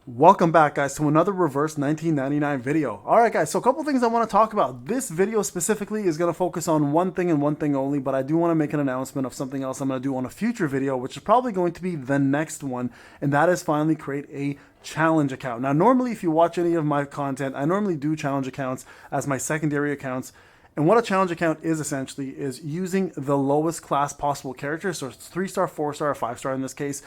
Welcome back, guys, to another reverse 1999 video. Alright, guys, so a couple things I want to talk about. This video specifically is going to focus on one thing and one thing only, but I do want to make an announcement of something else I'm going to do on a future video, which is probably going to be the next one, and that is finally create a challenge account. Now, normally, if you watch any of my content, I normally do challenge accounts as my secondary accounts. And what a challenge account is essentially is using the lowest class possible character. So it's 3-star, 4-star, or 5-star in this case.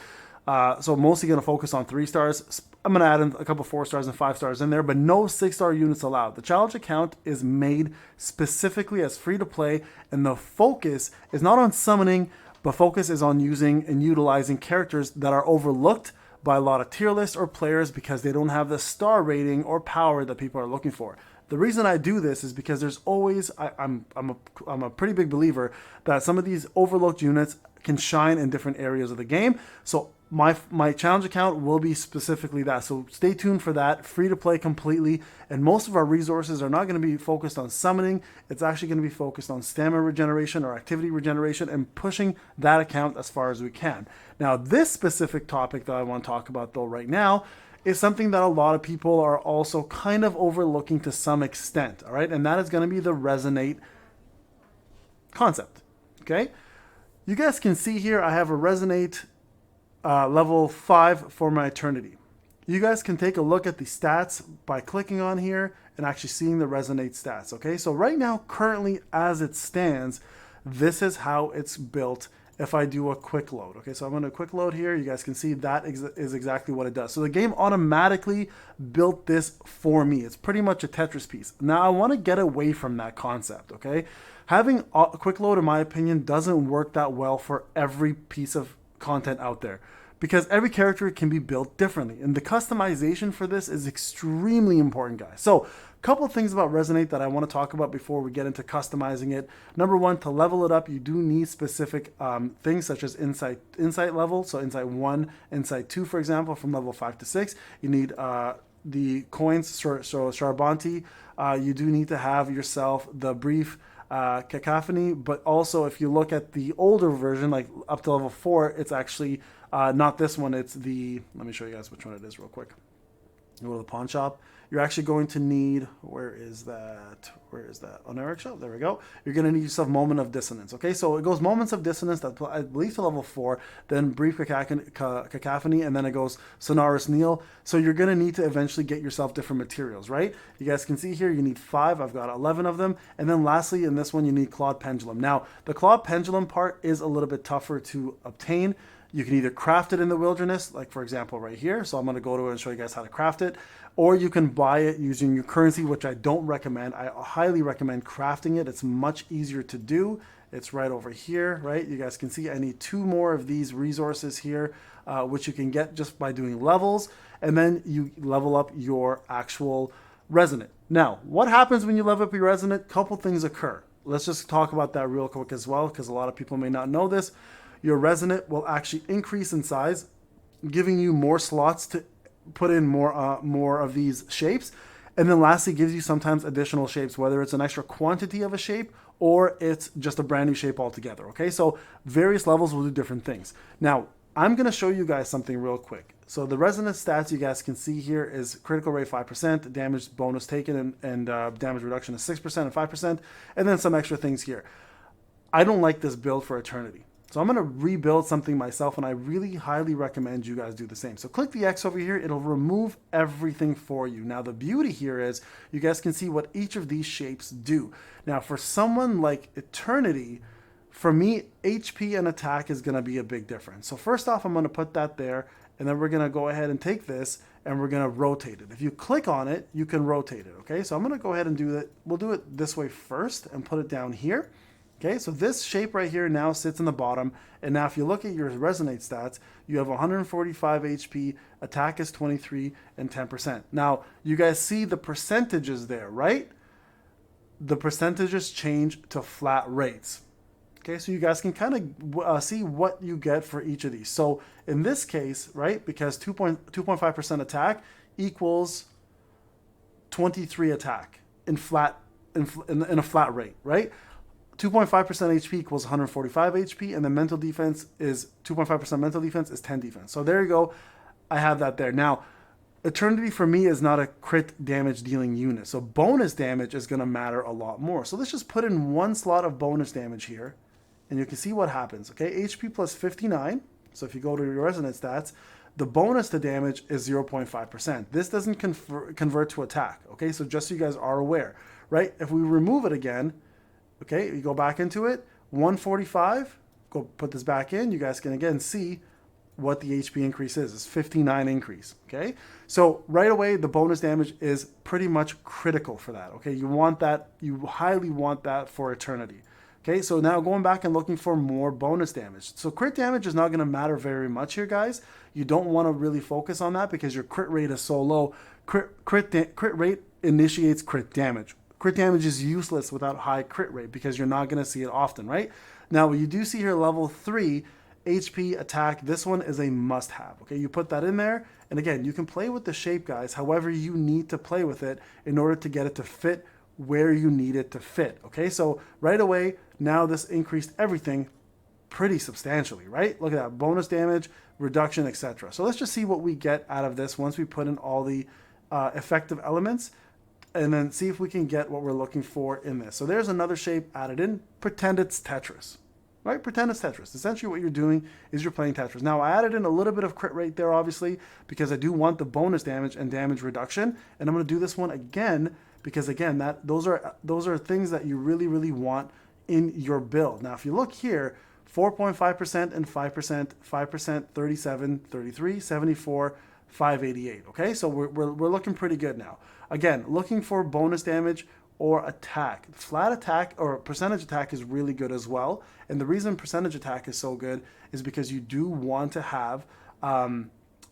So mostly going to focus on 3 stars. I'm going to add in a couple 4 stars and 5 stars in there, but no 6-star units allowed. The challenge account is made specifically as free to play, and the focus is not on summoning, but focus is on using and utilizing characters that are overlooked by a lot of tier lists or players because they don't have the star rating or power that people are looking for. The reason I do this is because there's always, I'm a pretty big believer that some of these overlooked units can shine in different areas of the game. So my challenge account will be specifically that. So stay tuned for that. Free to play completely. And most of our resources are not going to be focused on summoning. It's actually going to be focused on stamina regeneration or activity regeneration and pushing that account as far as we can. Now, this specific topic that I want to talk about though right now is something that a lot of people are also kind of overlooking to some extent. All right. And that is going to be the resonate concept. Okay. You guys can see here, I have a resonate level 5 for my eternity. You guys can take a look at the stats by clicking on here and actually seeing the resonate stats. Okay, so right now, currently as it stands, this is how it's built if I do a quick load. Okay, so I'm going to quick load here. You guys can see that is exactly what it does. So the game automatically built this for me. It's pretty much a Tetris piece. Now I want to get away from that concept. Okay, having a quick load, in my opinion, doesn't work that well for every piece of content out there because every character can be built differently, and the customization for this is extremely important, guys. So a couple of things about Resonate that I want to talk about before we get into customizing it. Number one, to level it up, you do need specific things such as insight level. So insight 1, insight 2, for example, from level 5 to 6. You need the coins, so Charbonti. You do need to have yourself the brief cacophony, but also if you look at the older version, like up to level 4, it's actually not this one. It's the, let me show you guys which one it is real quick. You go to the pawn shop. You're actually going to need, where is that? On Eric shop, there we go. You're going to need yourself Moment of Dissonance. Okay, so it goes Moments of Dissonance, that I believe to level 4, then Brief Cacophony, and then it goes Sonorous Kneel. So you're going to need to eventually get yourself different materials, right? You guys can see here, you need 5. I've got 11 of them. And then lastly, in this one, you need Clawed Pendulum. Now, the Clawed Pendulum part is a little bit tougher to obtain. You can either craft it in the wilderness, like for example right here. So I'm going to go to it and show you guys how to craft it. Or you can buy it using your currency, which I don't recommend. I highly recommend crafting it. It's much easier to do. It's right over here, right? You guys can see I need 2 more of these resources here, which you can get just by doing levels. And then you level up your actual resonant. Now, what happens when you level up your resonant? Couple things occur. Let's just talk about that real quick as well, because a lot of people may not know this. Your resonant will actually increase in size, giving you more slots to put in more of these shapes. And then lastly, gives you sometimes additional shapes, whether it's an extra quantity of a shape or it's just a brand new shape altogether. Okay, so various levels will do different things. Now, I'm going to show you guys something real quick. So the resonance stats you guys can see here is critical rate 5%, damage bonus taken and damage reduction is 6% and 5%, and then some extra things here. I don't like this build for Eternity. So I'm going to rebuild something myself, and I really highly recommend you guys do the same. So click the X over here. It'll remove everything for you. Now, the beauty here is you guys can see what each of these shapes do. Now, for someone like Eternity, for me, HP and attack is going to be a big difference. So first off, I'm going to put that there, and then we're going to go ahead and take this, and we're going to rotate it. If you click on it, you can rotate it, okay? So I'm going to go ahead and do that. We'll do it this way first and put it down here. Okay, so this shape right here now sits in the bottom, and now if you look at your resonate stats, you have 145 HP, attack is 23, and 10%. Now, you guys see the percentages there, right? The percentages change to flat rates. Okay, so you guys can kind of see what you get for each of these. So in this case, right, because 2.5% attack equals 23 attack in a flat rate, right? 2.5% HP equals 145 HP, and the mental defense is 2.5% mental defense is 10 defense. So there you go. I have that there. Now, Eternity for me is not a crit damage dealing unit. So bonus damage is going to matter a lot more. So let's just put in one slot of bonus damage here. And you can see what happens. Okay, HP plus 59. So if you go to your resonance stats, the bonus to damage is 0.5%. This doesn't convert to attack. Okay, so just so you guys are aware, right? If we remove it again, okay, you go back into it, 145, go put this back in. You guys can again see what the HP increase is. It's 59 increase, okay? So right away, the bonus damage is pretty much critical for that, okay? You want that, you highly want that for eternity. Okay, so now going back and looking for more bonus damage. So crit damage is not going to matter very much here, guys. You don't want to really focus on that because your crit rate is so low. Crit rate initiates crit damage. Crit damage is useless without high crit rate because you're not going to see it often, right? Now, you do see here level 3 HP attack. This one is a must-have. Okay, you put that in there. And again, you can play with the shape, guys, however you need to play with it in order to get it to fit where you need it to fit. Okay, so right away, now this increased everything pretty substantially, right? Look at that, bonus damage, reduction, etc. So let's just see what we get out of this once we put in all the effective elements and then see if we can get what we're looking for in this. So there's another shape added in. Pretend it's Tetris, right? Pretend it's Tetris. Essentially what you're doing is you're playing Tetris. Now I added in a little bit of crit rate there, obviously, because I do want the bonus damage and damage reduction. And I'm going to do this one again because again, those are things that you really want in your build. Now, if you look here, 4.5% and 5%, 5%, 37, 33, 74, 588. Okay, so we're looking pretty good now. Again, looking for bonus damage or attack. Flat attack or percentage attack is really good as well. And the reason percentage attack is so good is because you do want to have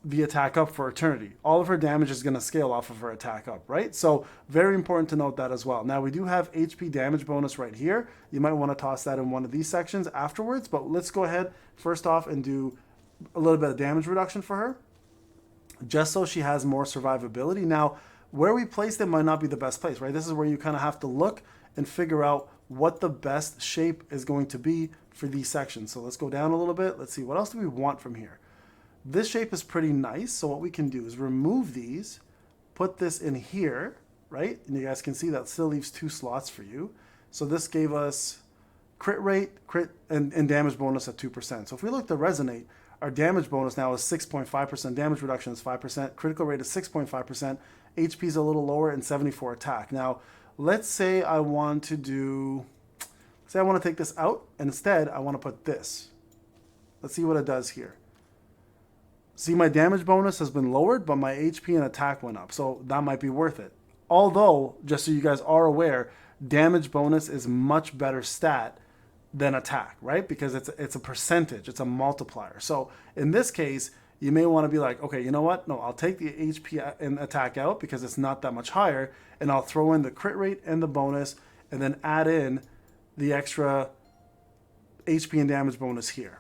the attack up for eternity. All of her damage is going to scale off of her attack up, right? So very important to note that as well. Now we do have HP damage bonus right here. You might want to toss that in one of these sections afterwards, but let's go ahead first off and do a little bit of damage reduction for her, just so she has more survivability. Now, where we placed it might not be the best place, right? This is where you kind of have to look and figure out what the best shape is going to be for these sections. So let's go down a little bit. Let's see, what else do we want from here? This shape is pretty nice, so what we can do is remove these, put this in here, right? And you guys can see that still leaves 2 slots for you. So this gave us crit rate, crit, and damage bonus at 2%. So if we look to resonate, our damage bonus now is 6.5%, damage reduction is 5%, critical rate is 6.5%, HP is a little lower, and 74 attack. Now, let's say I want to take this out, and instead I want to put this. Let's see what it does here. See, my damage bonus has been lowered, but my HP and attack went up. So that might be worth it. Although, just so you guys are aware, damage bonus is much better stat than attack, right? Because it's a percentage, it's a multiplier. So in this case, you may want to be like, okay, you know what? No, I'll take the HP and attack out because it's not that much higher, and I'll throw in the crit rate and the bonus, and then add in the extra HP and damage bonus here.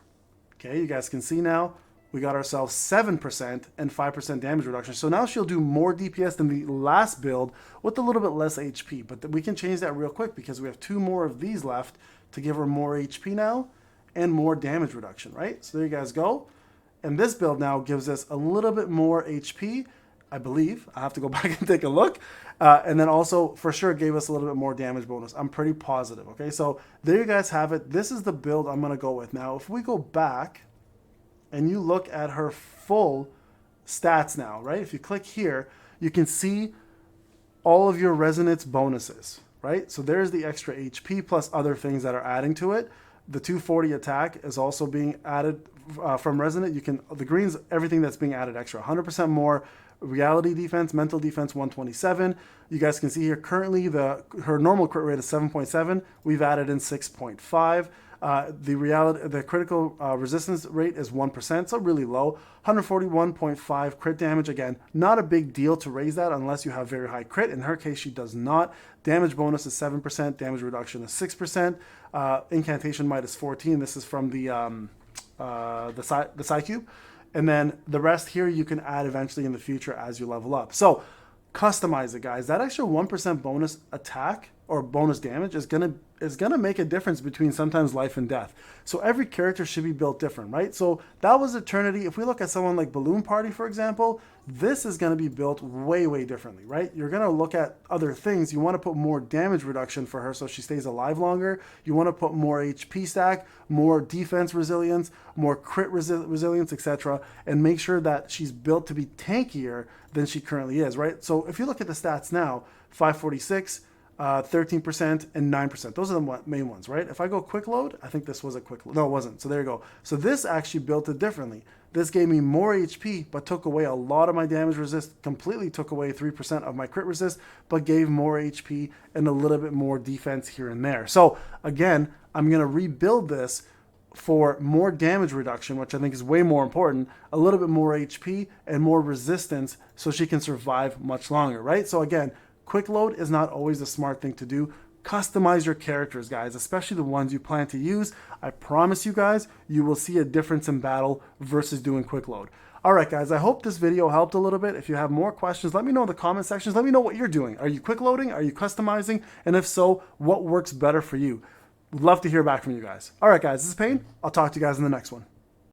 Okay, you guys can see now, we got ourselves 7% and 5% damage reduction. So now she'll do more DPS than the last build with a little bit less HP. But we can change that real quick because we have 2 more of these left to give her more HP now and more damage reduction, right? So there you guys go. And this build now gives us a little bit more HP, I believe. I have to go back and take a look. And then also, for sure, gave us a little bit more damage bonus. I'm pretty positive, okay? So there you guys have it. This is the build I'm going to go with. Now, if we go back and you look at her full stats now, right? If you click here, you can see all of your resonance bonuses, right? So there's the extra HP plus other things that are adding to it. The 240 attack is also being added from resonant. The green's everything that's being added extra, 100% more. Reality defense, mental defense 127. You guys can see here currently her normal crit rate is 7.7. We've added in 6.5. The critical resistance rate is 1%, so really low. 141.5 crit damage. Again, not a big deal to raise that unless you have very high crit. In her case, she does not. Damage bonus is 7%. Damage reduction is 6%. Incantation might is 14. This is from the Psi Cube. And then the rest here you can add eventually in the future as you level up. So customize it, guys. That extra 1% bonus attack or bonus damage is gonna make a difference between sometimes life and death. So every character should be built different, right? So that was Eternity. If we look at someone like Balloon Party, for example, this is gonna be built way differently, right? You're gonna look at other things. You wanna put more damage reduction for her so she stays alive longer. You wanna put more HP stack, more defense resilience, more crit resilience, etc. And make sure that she's built to be tankier than she currently is, right? So if you look at the stats now, 546, 13% and 9%. Those are the main ones, right? If I go quick load, I think this was a quick load. No, it wasn't. So there you go. So this actually built it differently. This gave me more HP, but took away a lot of my damage resist, completely took away 3% of my crit resist, but gave more HP and a little bit more defense here and there. So again, I'm going to rebuild this for more damage reduction, which I think is way more important, a little bit more HP and more resistance so she can survive much longer, right? So again, quick load is not always the smart thing to do. Customize your characters, guys, especially the ones you plan to use. I promise you guys, you will see a difference in battle versus doing quick load. All right, guys, I hope this video helped a little bit. If you have more questions, let me know in the comment sections. Let me know what you're doing. Are you quick loading? Are you customizing? And if so, what works better for you? Would love to hear back from you guys. All right, guys, this is Payne. I'll talk to you guys in the next one.